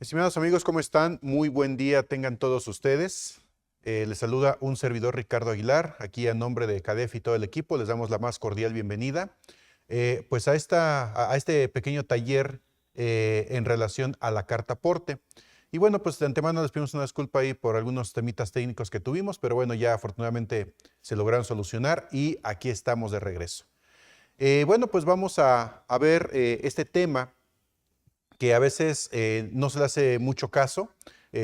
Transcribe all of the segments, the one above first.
Estimados amigos, ¿cómo están? Muy buen día tengan todos ustedes. Les saluda un servidor Ricardo Aguilar, aquí a nombre de CADEF y todo el equipo. Les damos la más cordial bienvenida pues a este pequeño taller en relación a la carta aporte. Y bueno, pues de antemano les pedimos una disculpa ahí por algunos temitas técnicos que tuvimos, pero bueno, ya afortunadamente se lograron solucionar y aquí estamos de regreso. Bueno, pues vamos a ver este tema que a veces no se le hace mucho caso.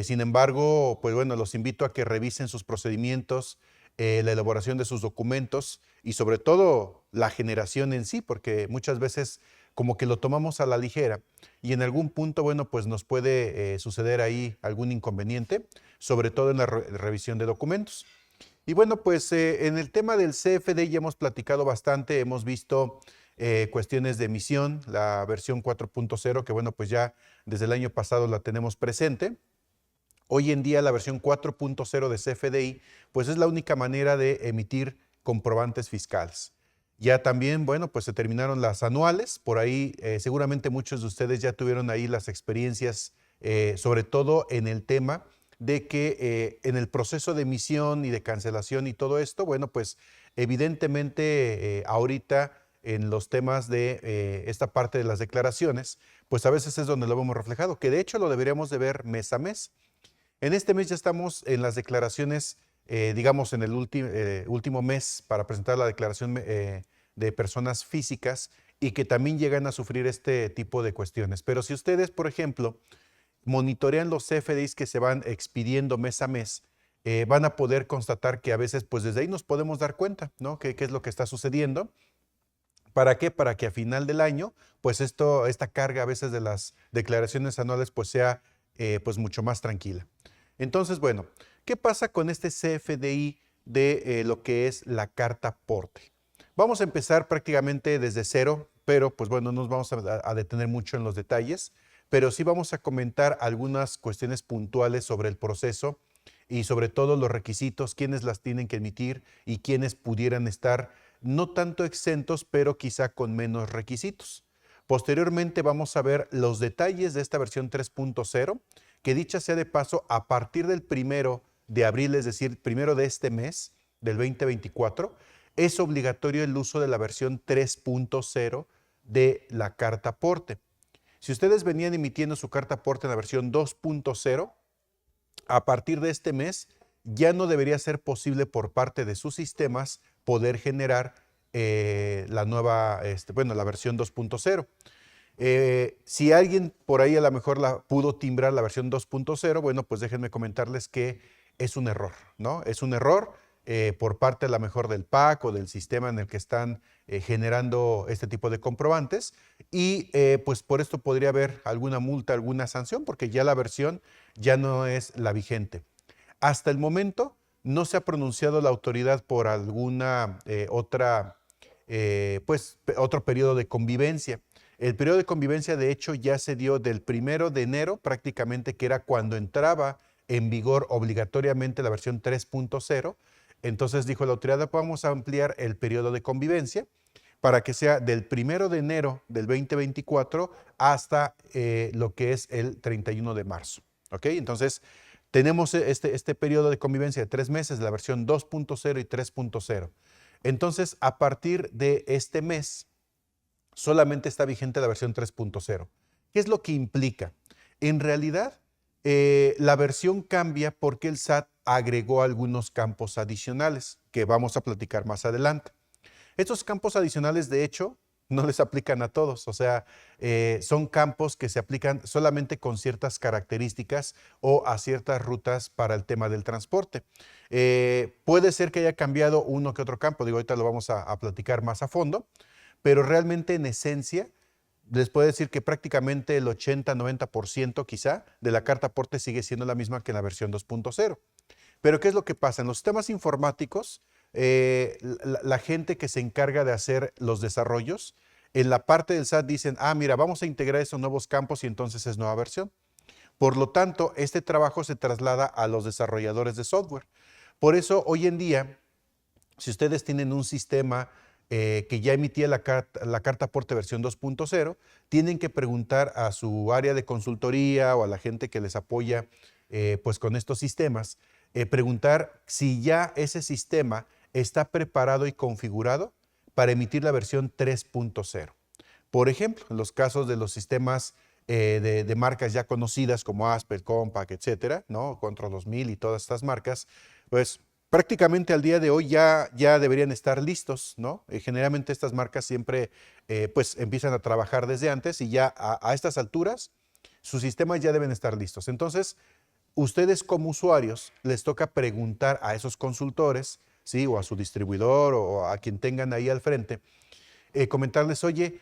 Sin embargo, pues bueno, los invito a que revisen sus procedimientos, la elaboración de sus documentos y sobre todo la generación en sí, porque muchas veces como que lo tomamos a la ligera y en algún punto, bueno, pues nos puede suceder ahí algún inconveniente, sobre todo en la revisión de documentos. Y bueno, pues en el tema del CFDI ya hemos platicado bastante, hemos visto cuestiones de emisión, la versión 4.0, que bueno, pues ya desde el año pasado la tenemos presente. Hoy en día la versión 4.0 de CFDI, pues es la única manera de emitir comprobantes fiscales. Ya también, bueno, pues se terminaron las anuales, por ahí seguramente muchos de ustedes ya tuvieron ahí las experiencias, sobre todo en el tema de que en el proceso de emisión y de cancelación y todo esto, bueno, pues evidentemente ahorita en los temas de esta parte de las declaraciones, pues a veces es donde lo vemos reflejado, que de hecho lo deberíamos de ver mes a mes. En este mes ya estamos en las declaraciones, digamos en el último mes para presentar la declaración de personas físicas y que también llegan a sufrir este tipo de cuestiones. Pero si ustedes, por ejemplo, monitorean los CFDIs que se van expidiendo mes a mes, van a poder constatar que a veces, pues desde ahí nos podemos dar cuenta, ¿no? ¿Qué es lo que está sucediendo? ¿Para qué? Para que a final del año, pues esta carga a veces de las declaraciones anuales, pues sea pues mucho más tranquila. Entonces, bueno, ¿qué pasa con este CFDI de lo que es la carta aporte? Vamos a empezar prácticamente desde cero, pero pues bueno, no nos vamos a detener mucho en los detalles, pero sí vamos a comentar algunas cuestiones puntuales sobre el proceso y sobre todo los requisitos, quiénes las tienen que emitir y quiénes pudieran estar no tanto exentos, pero quizá con menos requisitos. Posteriormente vamos a ver los detalles de esta versión 3.0, que dicha sea de paso, a partir del 1 de abril, es decir, primero de este mes, del 2024, es obligatorio el uso de la versión 3.0 de la carta aporte. Si ustedes venían emitiendo su carta aporte en la versión 2.0, a partir de este mes ya no debería ser posible por parte de sus sistemas poder generar la nueva, la versión 2.0. Si alguien por ahí a lo mejor pudo timbrar la versión 2.0, bueno, pues déjenme comentarles que es un error, ¿no? Es un error por parte a lo mejor del PAC o del sistema en el que están generando este tipo de comprobantes y pues por esto podría haber alguna multa, alguna sanción, porque ya la versión ya no es la vigente. Hasta el momento no se ha pronunciado la autoridad por alguna otro periodo de convivencia. El periodo de convivencia, de hecho, ya se dio del 1 de enero, prácticamente, que era cuando entraba en vigor obligatoriamente la versión 3.0. Entonces dijo la autoridad, vamos a ampliar el periodo de convivencia para que sea del 1 de enero del 2024 hasta lo que es el 31 de marzo. ¿Ok? Entonces, tenemos este periodo de convivencia de 3 meses, la versión 2.0 y 3.0. Entonces, a partir de este mes, solamente está vigente la versión 3.0. ¿Qué es lo que implica? En realidad, la versión cambia porque el SAT agregó algunos campos adicionales que vamos a platicar más adelante. Estos campos adicionales, de hecho, no les aplican a todos, o sea, son campos que se aplican solamente con ciertas características o a ciertas rutas para el tema del transporte. Puede ser que haya cambiado uno que otro campo, digo, ahorita lo vamos a platicar más a fondo, pero realmente en esencia les puedo decir que prácticamente el 80-90% quizá de la carta aporte sigue siendo la misma que en la versión 2.0. Pero ¿qué es lo que pasa? En los sistemas informáticos, la gente que se encarga de hacer los desarrollos, en la parte del SAT dicen, mira, vamos a integrar esos nuevos campos y entonces es nueva versión. Por lo tanto, este trabajo se traslada a los desarrolladores de software. Por eso, hoy en día, si ustedes tienen un sistema que ya emitía la carta aporte versión 2.0, tienen que preguntar a su área de consultoría o a la gente que les apoya pues con estos sistemas, preguntar si ya ese sistema está preparado y configurado para emitir la versión 3.0. Por ejemplo, en los casos de los sistemas de marcas ya conocidas como Asper, Compaq, etcétera, ¿no? Control 2000 y todas estas marcas, pues prácticamente al día de hoy ya deberían estar listos, ¿no? Generalmente estas marcas siempre pues empiezan a trabajar desde antes y ya a estas alturas sus sistemas ya deben estar listos. Entonces, ustedes como usuarios les toca preguntar a esos consultores, ¿sí? O a su distribuidor o a quien tengan ahí al frente, comentarles, oye,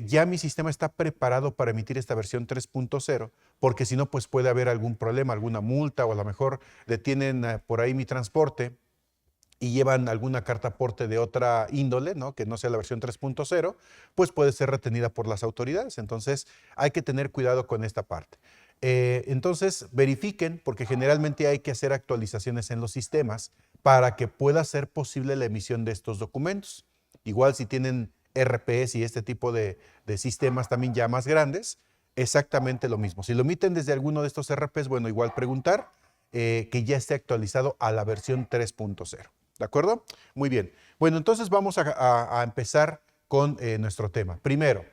ya mi sistema está preparado para emitir esta versión 3.0, porque si no, pues puede haber algún problema, alguna multa, o a lo mejor detienen por ahí mi transporte y llevan alguna carta aporte de otra índole, ¿no? Que no sea la versión 3.0, pues puede ser retenida por las autoridades. Entonces, hay que tener cuidado con esta parte. Entonces, verifiquen, porque generalmente hay que hacer actualizaciones en los sistemas para que pueda ser posible la emisión de estos documentos. Igual si tienen RPs y este tipo de sistemas también ya más grandes, exactamente lo mismo. Si lo emiten desde alguno de estos RPs, bueno, igual preguntar que ya esté actualizado a la versión 3.0. ¿De acuerdo? Muy bien. Bueno, entonces vamos a empezar con nuestro tema. Primero,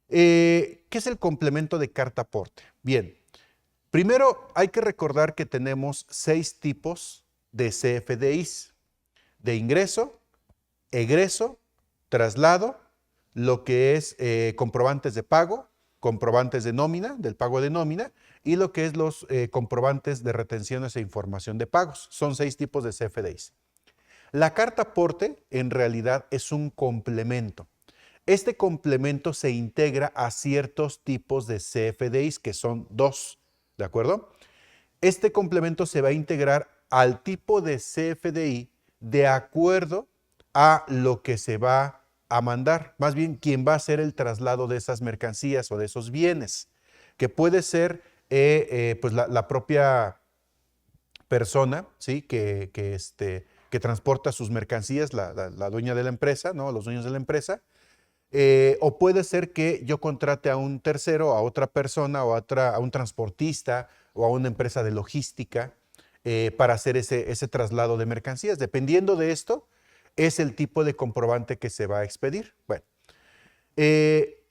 ¿qué es el complemento de carta aporte? Bien, primero hay que recordar que tenemos 6 tipos de CFDIs: de ingreso, egreso, traslado, lo que es comprobantes de pago, comprobantes de nómina, del pago de nómina, y lo que es los comprobantes de retenciones e información de pagos. Son 6 tipos de CFDIs. La carta aporte en realidad es un complemento. Este complemento se integra a ciertos tipos de CFDIs, que son 2, ¿de acuerdo? Este complemento se va a integrar al tipo de CFDI de acuerdo a lo que se va a mandar, más bien quién va a hacer el traslado de esas mercancías o de esos bienes, que puede ser pues la propia persona, ¿sí? que transporta sus mercancías, la dueña de la empresa, ¿no? Los dueños de la empresa, o puede ser que yo contrate a un tercero, a otra persona, o a un transportista, o a una empresa de logística, para hacer ese traslado de mercancías. Dependiendo de esto, es el tipo de comprobante que se va a expedir. Bueno,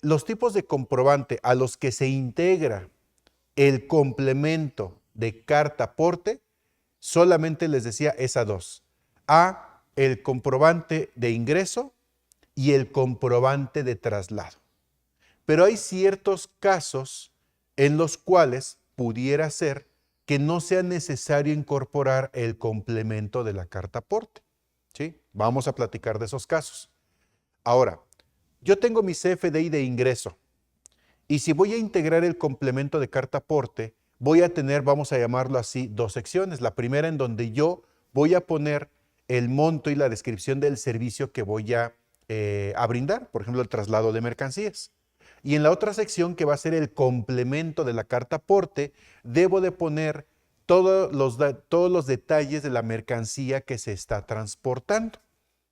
los tipos de comprobante a los que se integra el complemento de carta aporte, solamente les decía esa 2. El comprobante de ingreso y el comprobante de traslado. Pero hay ciertos casos en los cuales pudiera ser que no sea necesario incorporar el complemento de la carta aporte, ¿sí? Vamos a platicar de esos casos. Ahora, yo tengo mi CFDI de ingreso y si voy a integrar el complemento de carta aporte, voy a tener, vamos a llamarlo así, 2 secciones. La primera en donde yo voy a poner el monto y la descripción del servicio que voy a brindar, por ejemplo, el traslado de mercancías. Y en la otra sección, que va a ser el complemento de la carta aporte, debo de poner todos los detalles de la mercancía que se está transportando.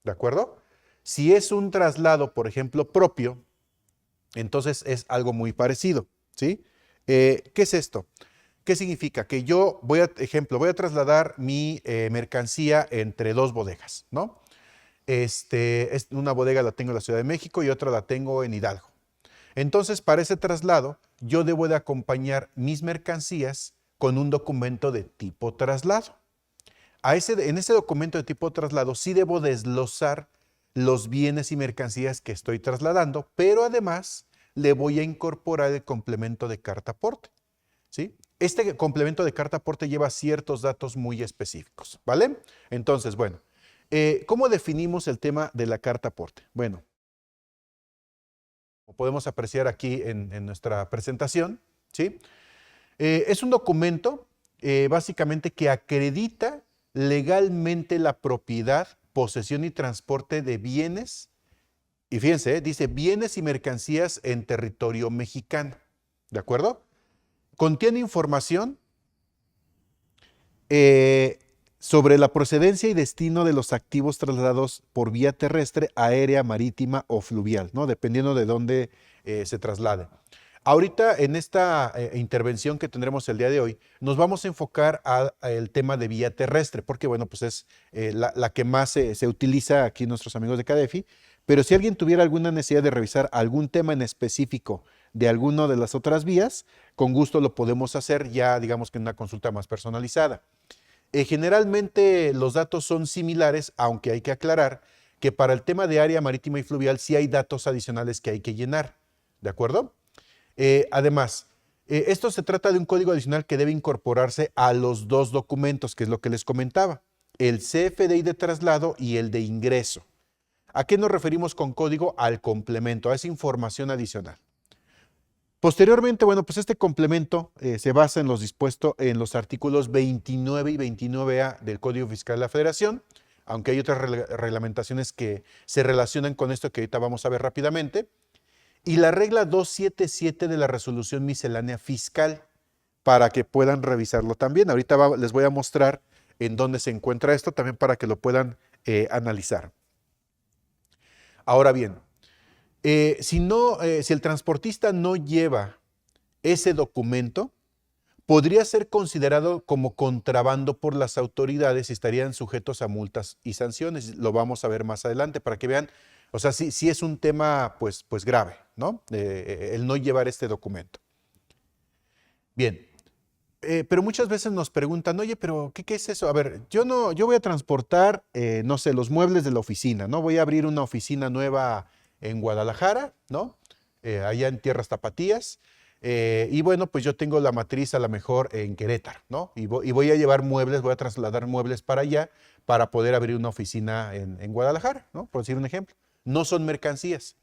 ¿De acuerdo? Si es un traslado, por ejemplo, propio, entonces es algo muy parecido, ¿sí? ¿Qué es esto? ¿Qué significa? Que yo voy a trasladar mi mercancía entre 2 bodegas, ¿no? Una bodega la tengo en la Ciudad de México y otra la tengo en Hidalgo. Entonces, para ese traslado, yo debo de acompañar mis mercancías con un documento de tipo traslado. En ese documento de tipo traslado sí debo desglosar los bienes y mercancías que estoy trasladando, pero además le voy a incorporar el complemento de carta aporte, ¿sí? Este complemento de carta aporte lleva ciertos datos muy específicos, ¿vale? Entonces, bueno, ¿cómo definimos el tema de la carta aporte? Bueno, como podemos apreciar aquí en nuestra presentación, ¿sí? Es un documento básicamente que acredita legalmente la propiedad, posesión y transporte de bienes, y fíjense, dice bienes y mercancías en territorio mexicano, ¿de acuerdo? Contiene información sobre la procedencia y destino de los activos trasladados por vía terrestre, aérea, marítima o fluvial, ¿no? Dependiendo de dónde se traslade. Ahorita en esta intervención que tendremos el día de hoy, nos vamos a enfocar al tema de vía terrestre, porque bueno, pues es la que más se utiliza aquí nuestros amigos de CADEFI, pero si alguien tuviera alguna necesidad de revisar algún tema en específico de alguna de las otras vías, con gusto lo podemos hacer ya, digamos que en una consulta más personalizada. Generalmente los datos son similares, aunque hay que aclarar que para el tema de área marítima y fluvial sí hay datos adicionales que hay que llenar, ¿de acuerdo? Además, esto se trata de un código adicional que debe incorporarse a los dos documentos, que es lo que les comentaba, el CFDI de traslado y el de ingreso. ¿A qué nos referimos con código? Al complemento, a esa información adicional. Posteriormente, bueno, pues este complemento se basa en los dispuestos en los artículos 29 y 29A del Código Fiscal de la Federación, aunque hay otras reglamentaciones que se relacionan con esto que ahorita vamos a ver rápidamente, y la regla 277 de la Resolución Miscelánea Fiscal, para que puedan revisarlo también. Ahorita les voy a mostrar en dónde se encuentra esto, también para que lo puedan analizar. Ahora bien, si el transportista no lleva ese documento, podría ser considerado como contrabando por las autoridades y estarían sujetos a multas y sanciones. Lo vamos a ver más adelante para que vean, o sea, sí es un tema pues grave, ¿no? El no llevar este documento. Bien, pero muchas veces nos preguntan, oye, pero ¿qué es eso? A ver, yo voy a transportar, no sé, los muebles de la oficina, ¿no? Voy a abrir una oficina nueva en Guadalajara, ¿no? Allá en Tierras Tapatías. Y bueno, pues yo tengo la matriz a lo mejor en Querétaro, ¿no? Y voy a llevar muebles, voy a trasladar muebles para allá para poder abrir una oficina en Guadalajara, ¿no? Por decir un ejemplo. No son mercancías.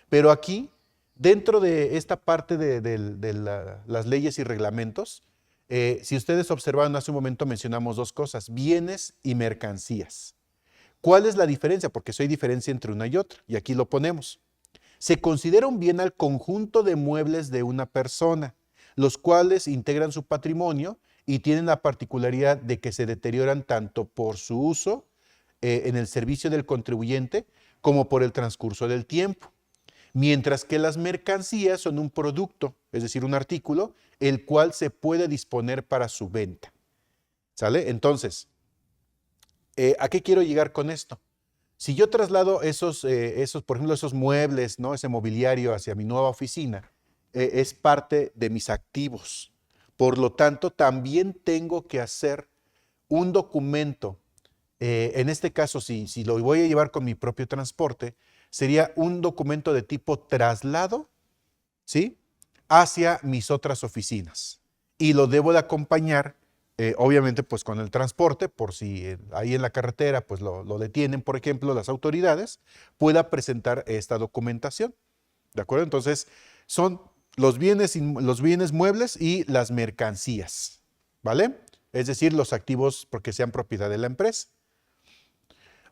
Pero aquí, dentro de esta parte de las leyes y reglamentos, si ustedes observaron hace un momento mencionamos dos cosas, bienes y mercancías. ¿Cuál es la diferencia? Porque sí hay diferencia entre una y otra, y aquí lo ponemos. Se considera un bien al conjunto de muebles de una persona, los cuales integran su patrimonio y tienen la particularidad de que se deterioran tanto por su uso en el servicio del contribuyente como por el transcurso del tiempo. Mientras que las mercancías son un producto, es decir, un artículo, el cual se puede disponer para su venta. ¿Sale? Entonces, ¿a qué quiero llegar con esto? Si yo traslado por ejemplo, esos muebles, ¿no? Ese mobiliario hacia mi nueva oficina, es parte de mis activos. Por lo tanto, también tengo que hacer un documento. En este caso, si lo voy a llevar con mi propio transporte, sería un documento de tipo traslado, ¿sí? Hacia mis otras oficinas. Y lo debo de acompañar obviamente pues con el transporte, por si ahí en la carretera pues lo detienen, por ejemplo, las autoridades, pueda presentar esta documentación, ¿de acuerdo? Entonces son los bienes muebles y las mercancías, ¿vale? Es decir, los activos porque sean propiedad de la empresa.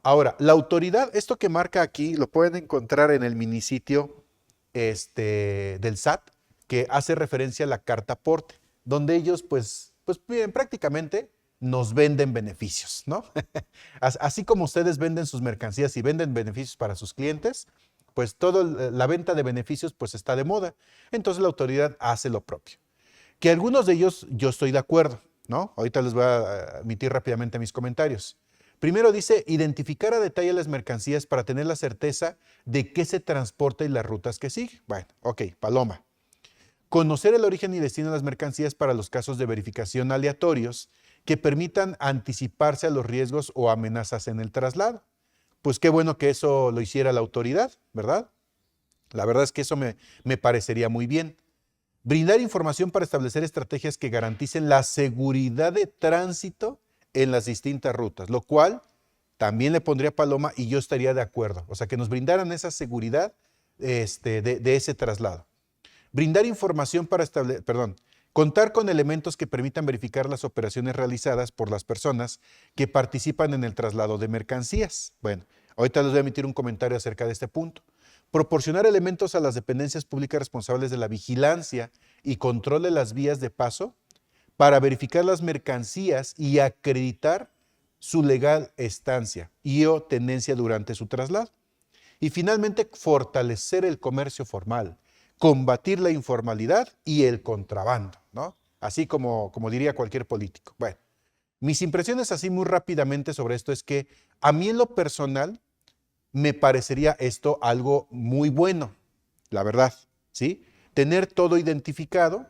Ahora, la autoridad, esto que marca aquí, lo pueden encontrar en el minisitio del SAT, que hace referencia a la carta aporte, donde ellos pues bien, prácticamente nos venden beneficios, ¿no? Así como ustedes venden sus mercancías y venden beneficios para sus clientes, pues toda la venta de beneficios pues está de moda. Entonces la autoridad hace lo propio. Que algunos de ellos yo estoy de acuerdo, ¿no? Ahorita les voy a emitir rápidamente mis comentarios. Primero dice, identificar a detalle las mercancías para tener la certeza de qué se transporta y las rutas que sigue. Bueno, ok, paloma. Conocer el origen y destino de las mercancías para los casos de verificación aleatorios que permitan anticiparse a los riesgos o amenazas en el traslado. Pues qué bueno que eso lo hiciera la autoridad, ¿verdad? La verdad es que eso me parecería muy bien. Brindar información para establecer estrategias que garanticen la seguridad de tránsito en las distintas rutas, lo cual también le pondría paloma y yo estaría de acuerdo. O sea, que nos brindaran esa seguridad de ese traslado. Brindar información para contar con elementos que permitan verificar las operaciones realizadas por las personas que participan en el traslado de mercancías. Bueno, ahorita les voy a emitir un comentario acerca de este punto. Proporcionar elementos a las dependencias públicas responsables de la vigilancia y control de las vías de paso para verificar las mercancías y acreditar su legal estancia y o tenencia durante su traslado. Y finalmente, fortalecer el comercio formal, combatir la informalidad y el contrabando, ¿no? Así como diría cualquier político. Bueno, mis impresiones así muy rápidamente sobre esto es que a mí en lo personal me parecería esto algo muy bueno, la verdad, ¿sí? Tener todo identificado,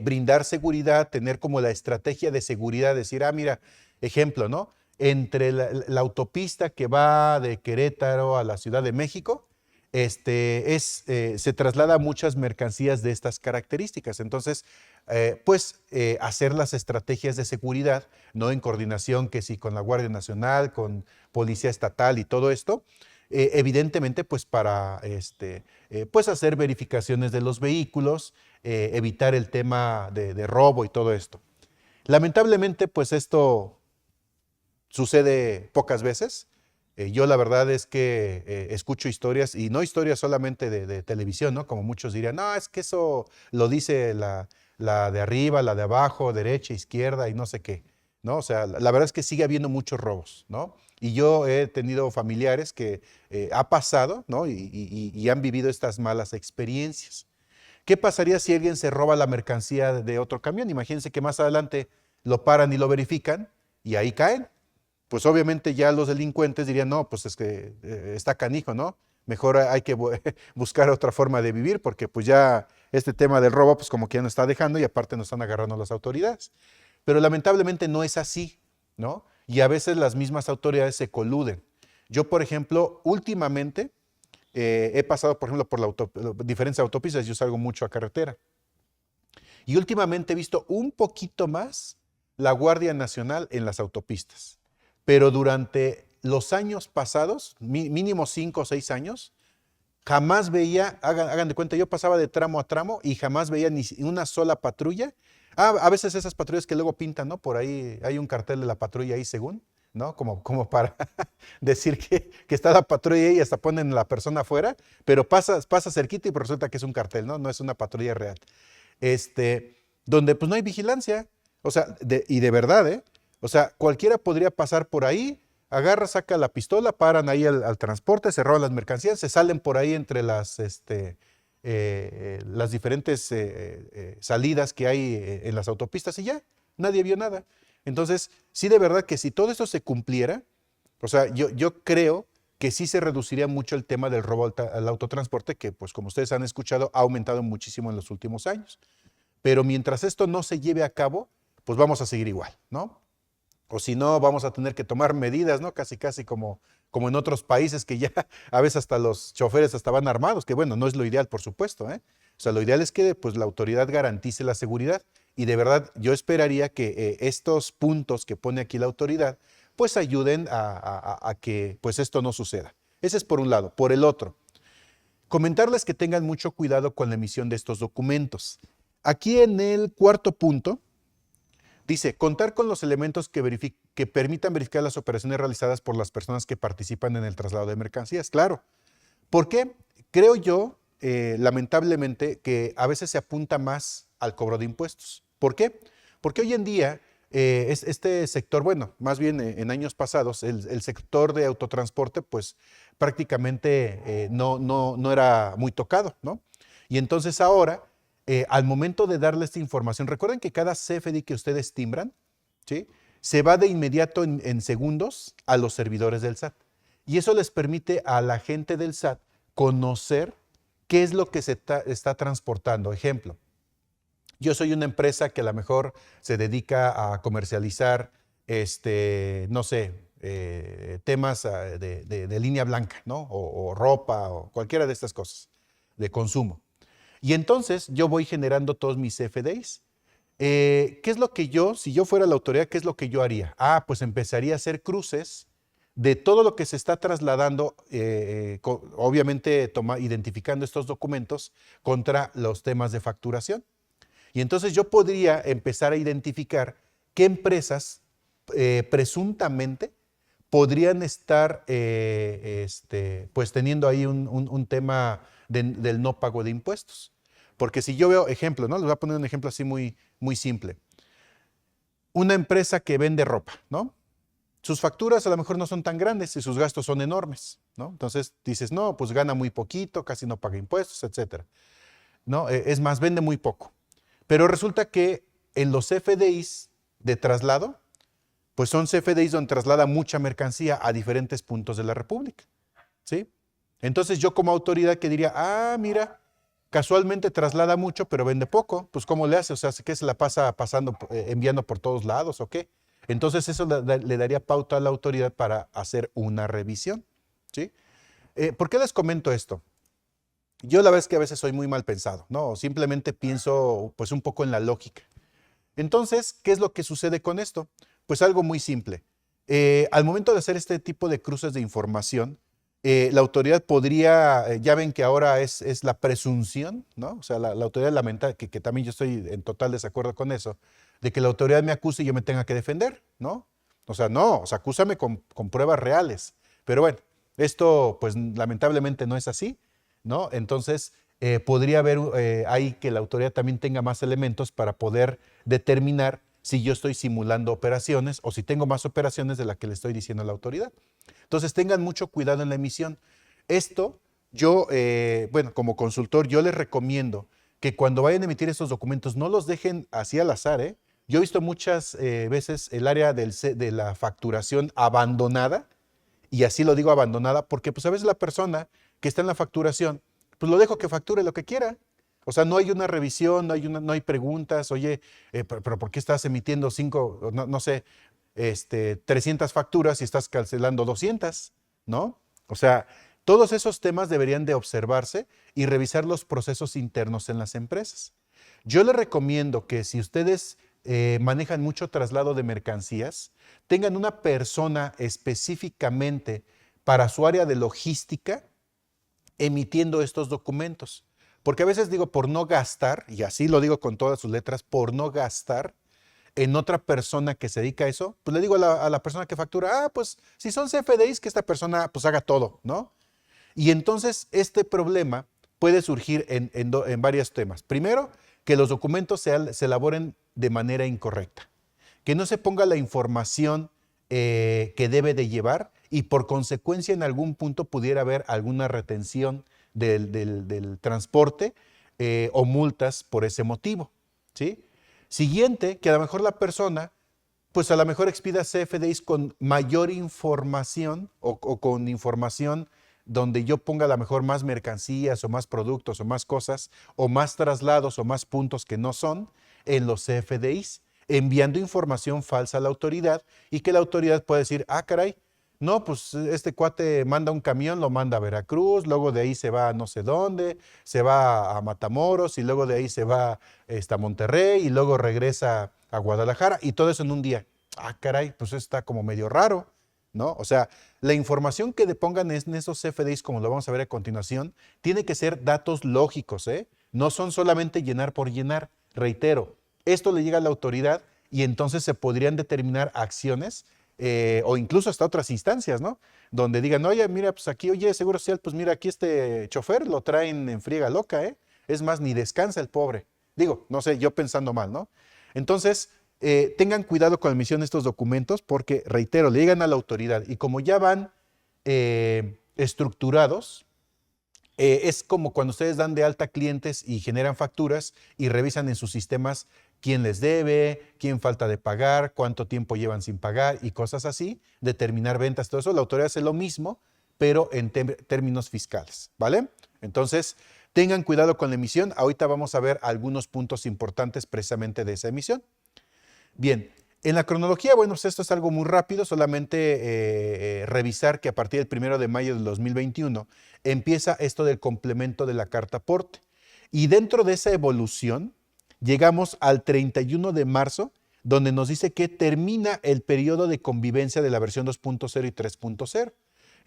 brindar seguridad, tener como la estrategia de seguridad, decir, mira, ejemplo, ¿no? Entre la autopista que va de Querétaro a la Ciudad de México, se traslada muchas mercancías de estas características. Entonces, hacer las estrategias de seguridad, ¿no? En coordinación que sí con la Guardia Nacional, con Policía Estatal y todo esto, evidentemente, pues para pues hacer verificaciones de los vehículos, evitar el tema de robo y todo esto. Lamentablemente, pues esto sucede pocas veces. Yo la verdad es que escucho historias, y no historias solamente de televisión, ¿no? Como muchos dirían, no, es que eso lo dice la de arriba, la de abajo, derecha, izquierda y no sé qué, ¿no? O sea, la verdad es que sigue habiendo muchos robos, ¿no? Y yo he tenido familiares que ha pasado, ¿no? Y han vivido estas malas experiencias. ¿Qué pasaría si alguien se roba la mercancía de otro camión? Imagínense que más adelante lo paran y lo verifican y ahí caen. Pues obviamente ya los delincuentes dirían, no, pues es que está canijo, ¿no? Mejor hay que buscar otra forma de vivir porque pues ya este tema del robo pues como que ya nos está dejando y aparte nos están agarrando las autoridades. Pero lamentablemente no es así, ¿no? Y a veces las mismas autoridades se coluden. Yo, por ejemplo, últimamente he pasado, por ejemplo, por diferentes autopistas, yo salgo mucho a carretera. Y últimamente he visto un poquito más la Guardia Nacional en las autopistas. Pero durante los años pasados, mínimo 5 o 6 años, jamás veía, hagan de cuenta, yo pasaba de tramo a tramo y jamás veía ni una sola patrulla. A veces esas patrullas que luego pintan, ¿no? Por ahí hay un cartel de la patrulla ahí según, ¿no? Como para decir que está la patrulla y hasta ponen a la persona afuera, pero pasa cerquita y pues resulta que es un cartel, ¿no? No es una patrulla real. Donde pues no hay vigilancia, o sea, y de verdad, ¿eh? O sea, cualquiera podría pasar por ahí, agarra, saca la pistola, paran ahí al transporte, se roban las mercancías, se salen por ahí entre las diferentes salidas que hay en las autopistas y ya, nadie vio nada. Entonces, sí, de verdad que si todo esto se cumpliera, o sea, yo creo que sí se reduciría mucho el tema del robo al autotransporte, que pues como ustedes han escuchado, ha aumentado muchísimo en los últimos años. Pero mientras esto no se lleve a cabo, pues vamos a seguir igual, ¿no? O si no, vamos a tener que tomar medidas, ¿no? Casi como en otros países que ya a veces hasta los choferes hasta van armados, que bueno, no es lo ideal, por supuesto, ¿eh? O sea, lo ideal es que pues la autoridad garantice la seguridad y de verdad yo esperaría que estos puntos que pone aquí la autoridad pues ayuden a que pues esto no suceda. Ese es por un lado. Por el otro, comentarles que tengan mucho cuidado con la emisión de estos documentos. Aquí en el cuarto punto, dice, contar con los elementos que permitan verificar las operaciones realizadas por las personas que participan en el traslado de mercancías. Claro. ¿Por qué? Creo yo, lamentablemente, que a veces se apunta más al cobro de impuestos. ¿Por qué? Porque hoy en día, este sector, bueno, más bien en años pasados, el sector de autotransporte, pues prácticamente no era muy tocado, ¿no? Y entonces ahora al momento de darle esta información, recuerden que cada CFDI que ustedes timbran, ¿sí? Se va de inmediato en segundos a los servidores del SAT. Y eso les permite a la gente del SAT conocer qué es lo que se está transportando. Ejemplo, yo soy una empresa que a lo mejor se dedica a comercializar, no sé, temas de línea blanca, ¿no? O ropa o cualquiera de estas cosas de consumo. Y entonces yo voy generando todos mis CFDIs. ¿Qué es lo que si yo fuera la autoridad, qué es lo que yo haría? Pues empezaría a hacer cruces de todo lo que se está trasladando, obviamente identificando estos documentos contra los temas de facturación. Y entonces yo podría empezar a identificar qué empresas presuntamente podrían estar pues teniendo ahí un tema del no pago de impuestos. Porque si yo veo ejemplo, ¿no? Les voy a poner un ejemplo así muy simple. una empresa que vende ropa, ¿no? Sus facturas a lo mejor no son tan grandes y sus gastos son enormes, ¿no? Entonces dices, no, pues gana muy poquito, casi no paga impuestos, etcétera, ¿no? Es más, vende muy poco. Pero resulta que en los CFDIs de traslado, pues son CFDIs donde traslada mucha mercancía a diferentes puntos de la República, ¿sí? Entonces yo como autoridad que diría, mira, casualmente traslada mucho, pero vende poco, pues ¿cómo le hace? O sea, ¿qué se la pasa pasando, enviando por todos lados o qué? Entonces eso le daría pauta a la autoridad para hacer una revisión, ¿sí? ¿Por qué les comento esto? Yo la verdad es que a veces soy muy mal pensado, ¿no? Simplemente pienso pues un poco en la lógica. Entonces, ¿qué es lo que sucede con esto? Pues algo muy simple. Al momento de hacer este tipo de cruces de información, la autoridad podría, ya ven que ahora es la presunción, ¿no? O sea, la autoridad lamenta, que también yo estoy en total desacuerdo con eso, de que la autoridad me acuse y yo me tenga que defender, ¿no? O sea, no, o sea, acúsame con pruebas reales. Pero bueno, esto pues lamentablemente no es así, ¿no? Entonces, podría haber ahí que la autoridad también tenga más elementos para poder determinar si yo estoy simulando operaciones o si tengo más operaciones de las que le estoy diciendo a la autoridad. Entonces tengan mucho cuidado en la emisión. Esto yo, bueno, como consultor, yo les recomiendo que cuando vayan a emitir estos documentos no los dejen así al azar, ¿eh? Yo he visto muchas veces el área de la facturación abandonada, y así lo digo abandonada, porque pues a veces la persona que está en la facturación, pues lo dejo que facture lo que quiera. O sea, no hay una revisión, no hay preguntas, oye, pero ¿por qué estás emitiendo no sé, 300 facturas y estás cancelando 200, ¿no? O sea, todos esos temas deberían de observarse y revisar los procesos internos en las empresas. Yo les recomiendo que si ustedes manejan mucho traslado de mercancías, tengan una persona específicamente para su área de logística emitiendo estos documentos. Porque a veces digo, por no gastar, y así lo digo con todas sus letras, por no gastar en otra persona que se dedica a eso, pues le digo a la persona que factura, pues si son CFDIs, que esta persona pues haga todo, ¿no? Y entonces este problema puede surgir en varios temas. Primero, que los documentos se elaboren de manera incorrecta, que no se ponga la información que debe de llevar y por consecuencia en algún punto pudiera haber alguna retención del transporte o multas por ese motivo, ¿sí? Siguiente, que a lo mejor la persona, pues a lo mejor expida CFDIs con mayor información o con información donde yo ponga a lo mejor más mercancías o más productos o más cosas o más traslados o más puntos que no son en los CFDIs, enviando información falsa a la autoridad y que la autoridad pueda decir, caray, no, pues este cuate manda un camión, lo manda a Veracruz, luego de ahí se va a no sé dónde, se va a Matamoros y luego de ahí se va a Monterrey y luego regresa a Guadalajara y todo eso en un día. Caray, pues está como medio raro, ¿no? O sea, la información que pongan en esos CFDIs, como lo vamos a ver a continuación, tiene que ser datos lógicos, ¿eh? No son solamente llenar por llenar. Reitero, esto le llega a la autoridad y entonces se podrían determinar acciones o incluso hasta otras instancias, ¿no? Donde digan, oye, mira, pues aquí, oye, Seguro Social, pues mira, aquí este chofer lo traen en friega loca, ¿eh? Es más, ni descansa el pobre. Digo, no sé, yo pensando mal, ¿no? Entonces, tengan cuidado con la emisión de estos documentos porque, reitero, le llegan a la autoridad y como ya van estructurados, es como cuando ustedes dan de alta clientes y generan facturas y revisan en sus sistemas quién les debe, quién falta de pagar, cuánto tiempo llevan sin pagar y cosas así, determinar ventas, todo eso. La autoridad hace lo mismo, pero en términos fiscales, ¿vale? Entonces, tengan cuidado con la emisión. Ahorita vamos a ver algunos puntos importantes precisamente de esa emisión. Bien, en la cronología, bueno, pues esto es algo muy rápido, solamente revisar que a partir del 1 de mayo del 2021 empieza esto del complemento de la carta aporte. Y dentro de esa evolución, llegamos al 31 de marzo, donde nos dice que termina el periodo de convivencia de la versión 2.0 y 3.0.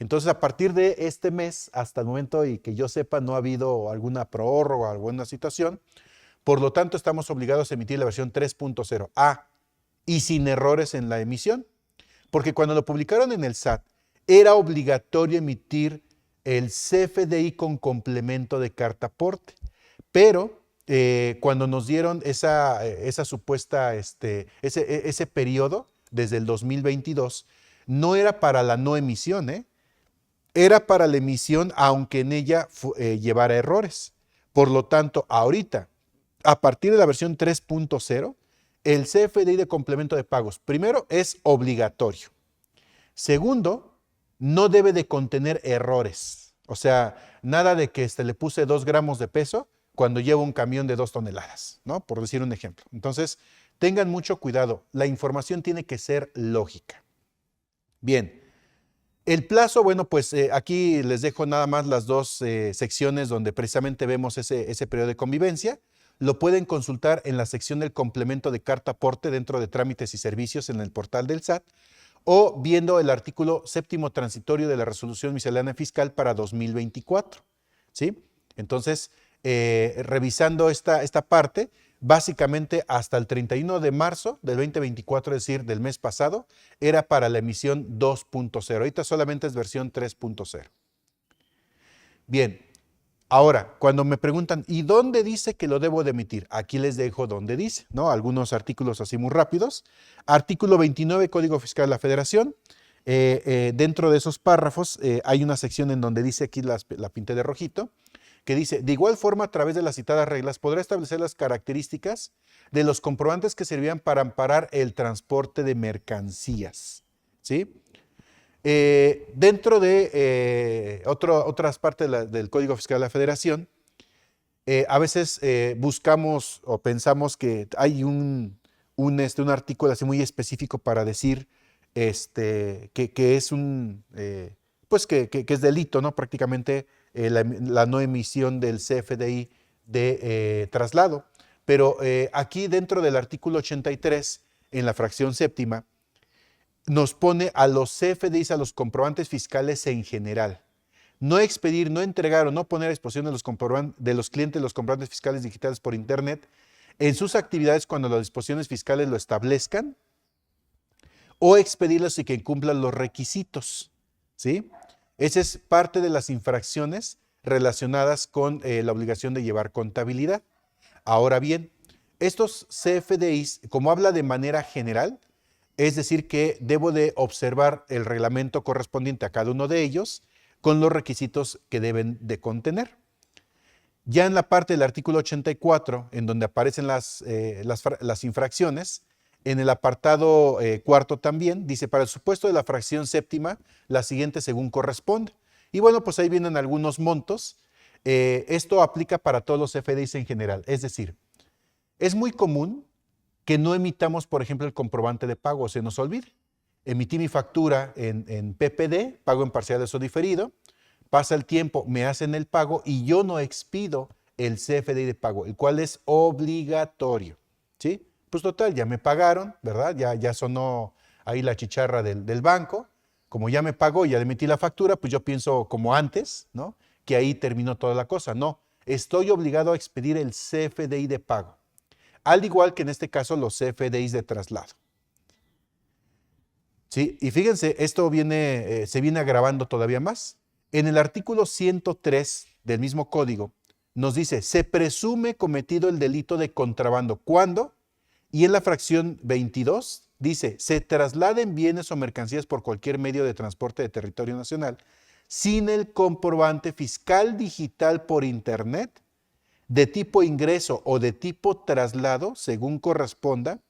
Entonces, a partir de este mes, hasta el momento y que yo sepa, no ha habido alguna prórroga o alguna situación. Por lo tanto, estamos obligados a emitir la versión 3.0 y sin errores en la emisión. Porque cuando lo publicaron en el SAT, era obligatorio emitir el CFDI con complemento de carta aporte. Pero cuando nos dieron esa supuesta, ese periodo desde el 2022, no era para la no emisión, era para la emisión aunque en ella llevara errores. Por lo tanto, ahorita, a partir de la versión 3.0, el CFDI de complemento de pagos, primero, es obligatorio. Segundo, no debe de contener errores. O sea, nada de que le puse 2 gramos de peso cuando llevo un camión de 2 toneladas, ¿no? Por decir un ejemplo. Entonces, tengan mucho cuidado. La información tiene que ser lógica. Bien. El plazo, bueno, pues aquí les dejo nada más las 2 secciones donde precisamente vemos ese periodo de convivencia. Lo pueden consultar en la sección del complemento de carta aporte dentro de trámites y servicios en el portal del SAT o viendo el artículo 7º transitorio de la resolución miscelánea fiscal para 2024, ¿sí? Entonces, revisando esta parte, básicamente hasta el 31 de marzo del 2024, es decir, del mes pasado, era para la emisión 2.0. Ahorita solamente es versión 3.0. Bien, ahora, cuando me preguntan, ¿y dónde dice que lo debo de emitir? Aquí les dejo dónde dice, ¿no? Algunos artículos así muy rápidos. Artículo 29, Código Fiscal de la Federación. Dentro de esos párrafos hay una sección en donde dice, aquí la pinté de rojito, que dice, de igual forma, a través de las citadas reglas, podrá establecer las características de los comprobantes que servían para amparar el transporte de mercancías, ¿sí? Dentro de otras partes del Código Fiscal de la Federación, a veces buscamos o pensamos que hay un artículo así muy específico para decir que es pues que es delito, ¿no? Prácticamente la no emisión del CFDI de traslado. Pero aquí dentro del artículo 83, en la fracción séptima, nos pone a los CFDIs, a los comprobantes fiscales en general. No expedir, no entregar o no poner a disposición de los clientes los comprobantes fiscales digitales por Internet en sus actividades cuando las disposiciones fiscales lo establezcan o expedirlos y que incumplan los requisitos, ¿sí? Esa es parte de las infracciones relacionadas con la obligación de llevar contabilidad. Ahora bien, estos CFDIs, como habla de manera general, es decir que debo de observar el reglamento correspondiente a cada uno de ellos con los requisitos que deben de contener. Ya en la parte del artículo 84, en donde aparecen las infracciones, en el apartado cuarto también, dice, para el supuesto de la fracción séptima, la siguiente según corresponde. Y bueno, pues ahí vienen algunos montos. Esto aplica para todos los CFDIs en general. Es decir, es muy común que no emitamos, por ejemplo, el comprobante de pago, se nos olvide. Emití mi factura en PPD, pago en parciales o diferido, pasa el tiempo, me hacen el pago y yo no expido el CFDI de pago, el cual es obligatorio, ¿sí? Pues total, ya me pagaron, ¿verdad? Ya sonó ahí la chicharra del banco. Como ya me pagó, ya le emití la factura, pues yo pienso como antes, ¿no? Que ahí terminó toda la cosa. No, estoy obligado a expedir el CFDI de pago, al igual que en este caso los CFDIs de traslado. Sí, y fíjense, esto se viene agravando todavía más. En el artículo 103 del mismo código nos dice, se presume cometido el delito de contrabando. ¿Cuándo? Y en la fracción 22 dice, se trasladen bienes o mercancías por cualquier medio de transporte de territorio nacional sin el comprobante fiscal digital por Internet de tipo ingreso o de tipo traslado, según corresponda,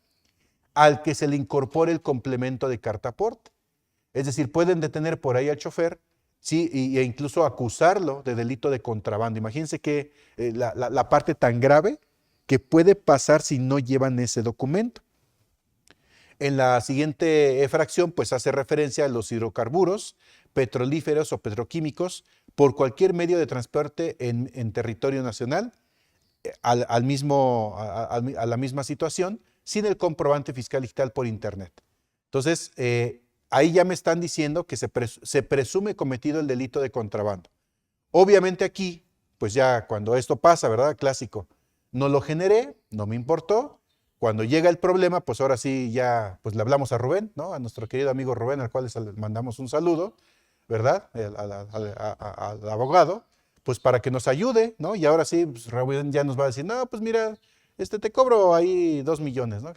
al que se le incorpore el complemento de carta aporte. Es decir, pueden detener por ahí al chofer, sí, e incluso acusarlo de delito de contrabando. Imagínense que la parte tan grave que puede pasar si no llevan ese documento. En la siguiente fracción, pues hace referencia a los hidrocarburos, petrolíferos o petroquímicos por cualquier medio de transporte en territorio nacional, a la misma situación, sin el comprobante fiscal digital por Internet. Entonces, ahí ya me están diciendo que se presume cometido el delito de contrabando. Obviamente aquí, pues ya cuando esto pasa, ¿verdad? Clásico, no lo generé, no me importó. Cuando llega el problema, pues ahora sí ya, pues le hablamos a Rubén, ¿no? A nuestro querido amigo Rubén, al cual les mandamos un saludo, ¿verdad? Al abogado, pues para que nos ayude, ¿no? Y ahora sí, pues, Raúl ya nos va a decir, no, pues mira, te cobro ahí 2 millones, ¿no?